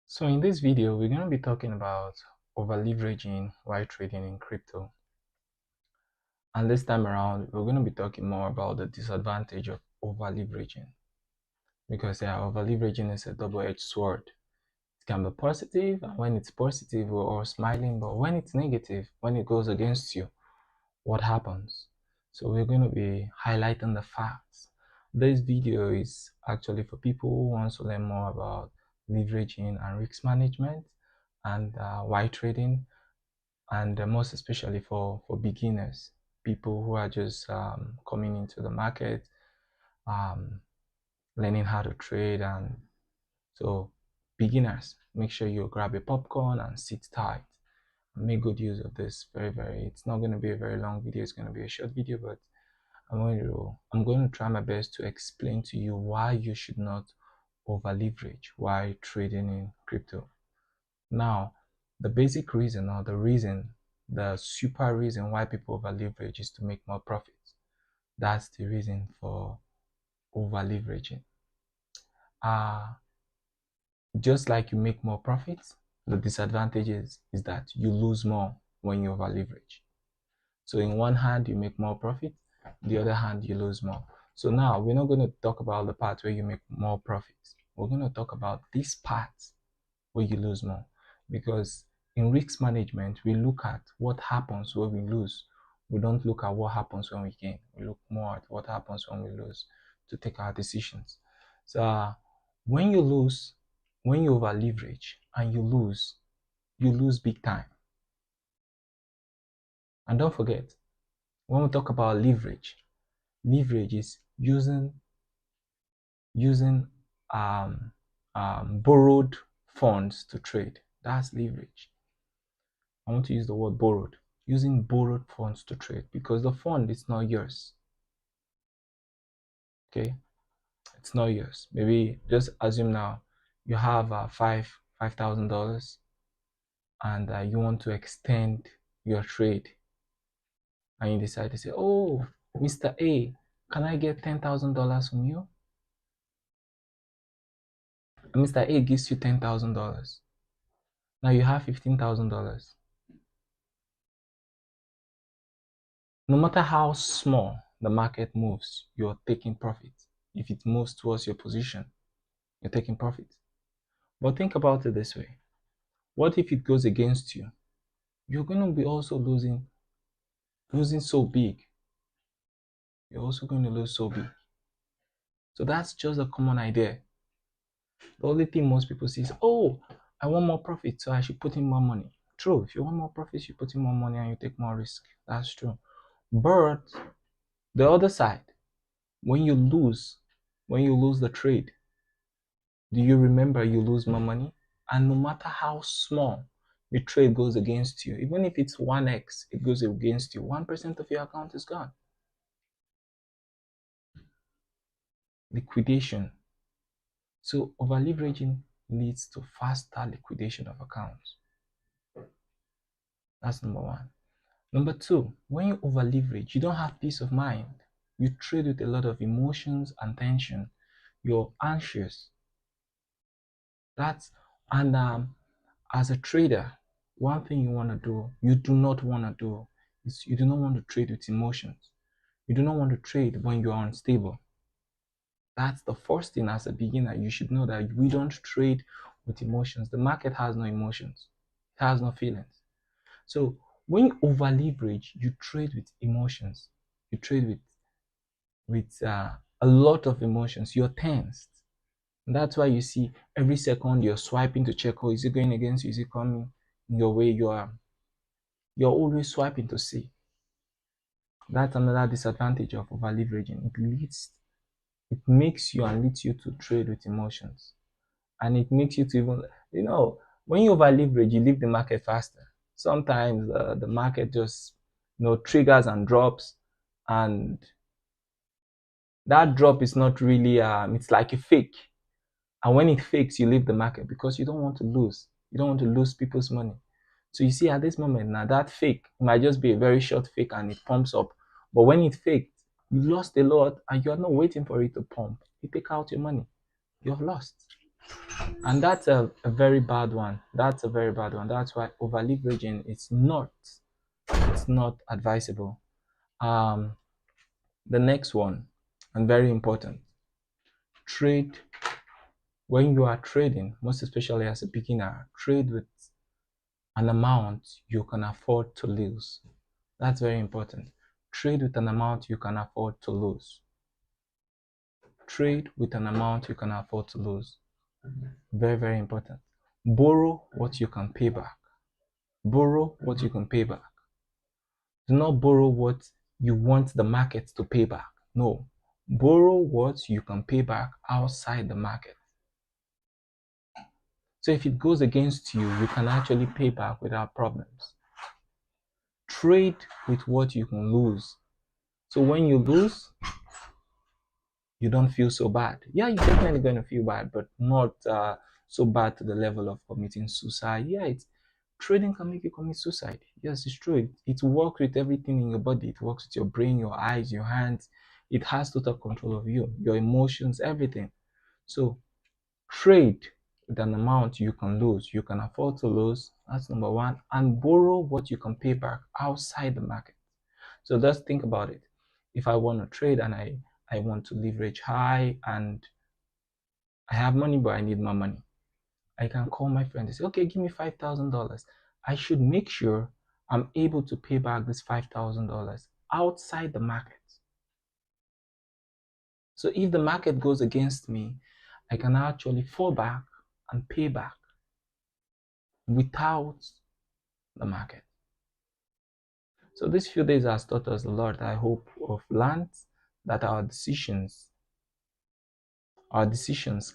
So in this video, we're going to be talking about over leveraging while trading in crypto. And this time around, we're going to be talking more about the disadvantage of over leveraging. Because over leveraging is a double-edged sword. It can be positive, and when it's positive, we're all smiling. But when it's negative, when it goes against you, what happens? So we're going to be highlighting the facts. This video is actually for people who want to learn more about leveraging and risk management and why trading, and most especially for beginners, people who are just coming into the market, um, learning how to trade. And so beginners, make sure you grab a popcorn and sit tight. Make good use of this. It's not going to be a very long video, it's going to be a short video, but I'm going to try my best to explain to you why you should not over leverage while trading in crypto. Now, the basic reason, or the super reason why people over leverage is to make more profits. That's the reason for over leveraging. Just like you make more profits, the disadvantage is that you lose more when you over leverage. So in one hand, you make more profit, the other hand, you lose more. So now we're not going to talk about the part where you make more profits. We're going to talk about this part where you lose more. Because in risk management, we look at what happens when we lose. We don't look at what happens when we gain. We look more at what happens when we lose to take our decisions. So when you lose, when you over leverage and you lose big time. And don't forget, when we talk about leverage is using borrowed funds to trade. That's leverage. I want to use the word borrowed. Using borrowed funds to trade, because the fund is not yours. Okay, it's not yours. Maybe just assume now you have $5,000 and you want to extend your trade, and you decide to say, "Oh, Mr. A, can I get $10,000 from you?" And Mr. A gives you $10,000. Now you have $15,000. No matter how small the market moves, you're taking profit. If it moves towards your position, you're taking profit. But think about it this way. What if it goes against you? You're going to be also losing so big. You're also going to lose so big. So that's just a common idea. The only thing most people see is, oh, I want more profit, so I should put in more money. True, if you want more profit, you put in more money and you take more risk. That's true. But the other side, when you lose the trade, do you remember you lose more money? And no matter how small the trade goes against you, even if it's 1x, it goes against you, 1% of your account is gone. Liquidation. So over leveraging leads to faster liquidation of accounts. That's number one. Number two, when you over leverage, you don't have peace of mind. You trade with a lot of emotions and tension. You're anxious. As a trader, one thing you do not want to do is you do not want to trade with emotions. You do not want to trade when you are unstable. That's the first thing. As a beginner, you should know that we don't trade with emotions. The market has no emotions. It has no feelings. So when you over leverage, you trade with emotions. You trade with a lot of emotions. You're tensed. And that's why you see every second you're swiping to check, oh, is it going against you? Is it coming your way? You're always swiping to see. That's another disadvantage of over leveraging. It makes you and leads you to trade with emotions. And it makes you to even, when you over leverage, you leave the market faster. Sometimes the market just, triggers and drops, and that drop is not really, it's like a fake. And when it fakes, you leave the market because you don't want to lose. You don't want to lose people's money. So you see, at this moment now, that fake might just be a very short fake and it pumps up. But when it faked, you lost a lot and you're not waiting for it to pump. You take out your money. You've lost. And that's a very bad one. That's a very bad one. That's why over leveraging it's not advisable. Um, the next one, and very important, trade. When you are trading, most especially as a beginner, trade with an amount you can afford to lose. That's very important. Trade with an amount you can afford to lose. Trade with an amount you can afford to lose. Very, very important. Borrow what you can pay back. Borrow what you can pay back. Do not borrow what you want the market to pay back. No. Borrow what you can pay back outside the market. So if it goes against you, you can actually pay back without problems. Trade with what you can lose. So when you lose, you don't feel so bad. Yeah, you're definitely going to feel bad, but not so bad to the level of committing suicide. Yeah, trading can make you commit suicide. Yes, it's true. It works with everything in your body. It works with your brain, your eyes, your hands. It has total control of you, your emotions, everything. So trade with an amount you can lose, you can afford to lose. That's number one. And borrow what you can pay back outside the market. So just think about it. If I want to trade and I want to leverage high and I have money, but I need more money, I can call my friend and say, okay, give me $5,000. I should make sure I'm able to pay back this $5,000 outside the market. So if the market goes against me, I can actually fall back and pay back without the market. So these few days has taught us a lot. I hope of learned that our decisions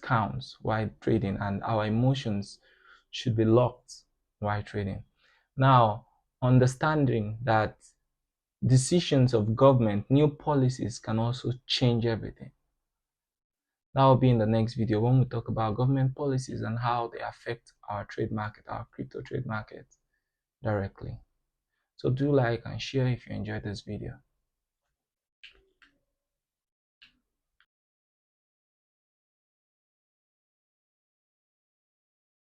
counts while trading, and our emotions should be locked while trading. Now, understanding that decisions of government, new policies can also change everything. That will be in the next video when we talk about government policies and how they affect our trade market, our crypto trade market directly. So do like and share if you enjoyed this video.